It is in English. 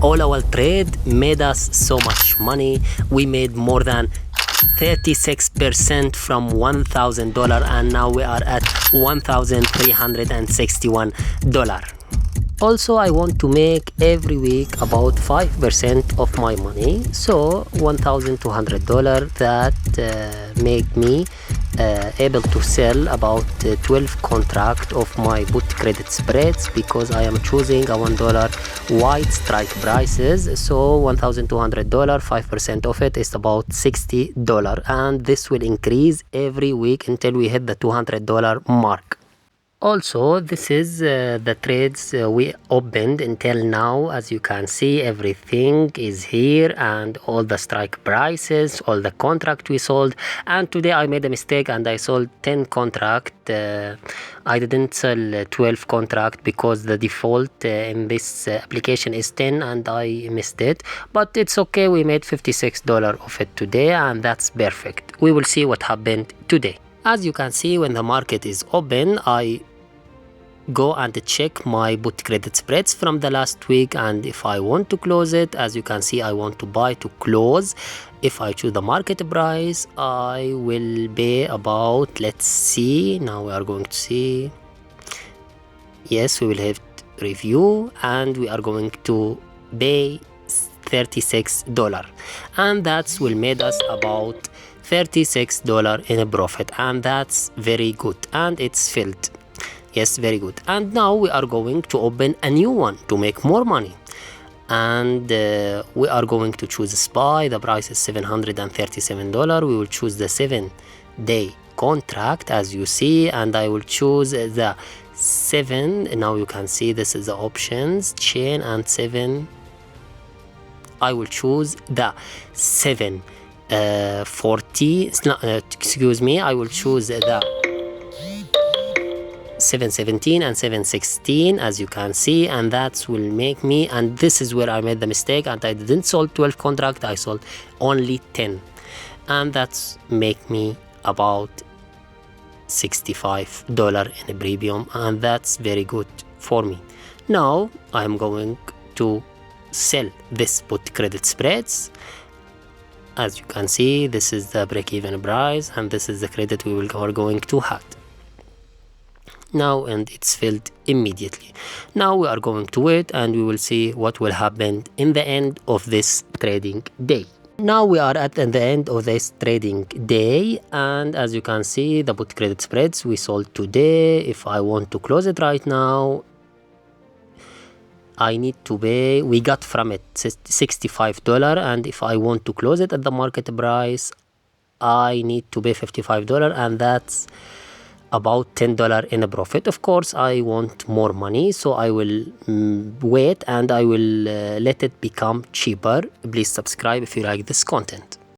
All our trade made us so much money. We made more than 36% from $1,000, and now we are at $1,361. Also, I want to make every week about 5% of my money, so $1,200. That make me able to sell about 12 contract of my put credit spreads, because I am choosing a $1 white strike prices. So $1,200, 5% of it is about $60, and this will increase every week until we hit the $200 mark. Also, this is the trades we opened until now. As you can see, everything is here, and all the strike prices, all the contract we sold. And today I made a mistake and I sold 10 contract. I didn't sell 12 contract because the default in this application is 10 and I missed it. But it's okay, we made $56 of it today, and that's perfect. We will see what happened today. As you can see, when the market is open, I go and check my put credit spreads from the last week, and if I want to close it, as you can see, I want to buy to close. If I choose the market price, I will pay about, let's see, now we are going to see, yes, we will have review, and we are going to pay $36, and that will made us about $36 in a profit, and that's very good, and it's filled. Yes, very good. And now we are going to open a new one to make more money, and we are going to choose SPY. The price is $737. We will choose the 7-day contract, as you see, and I will choose the 7. Now you can see this is the options chain, and 7. I will choose the 740. Excuse me, I will choose the 717 and 716, as you can see, and that will make me, and this is where I made the mistake, and I didn't sold 12 contract, I sold only 10, and that's make me about $65 in a premium, and that's very good for me. Now I'm going to sell this put credit spreads. As you can see, this is the break-even price, and this is the credit we are going to have now, and it's filled immediately. Now we are going to wait, and we will see what will happen in the end of this trading day. Now we are at the end of this trading day, and as you can see, the put credit spreads we sold today. If I want to close it right now, I need to pay, we got from it $65, and if I want to close it at the market price, I need to pay $55, and that's about $10 in a profit. Of course, I want more money, so I will wait, and I will let it become cheaper. Please subscribe if you like this content.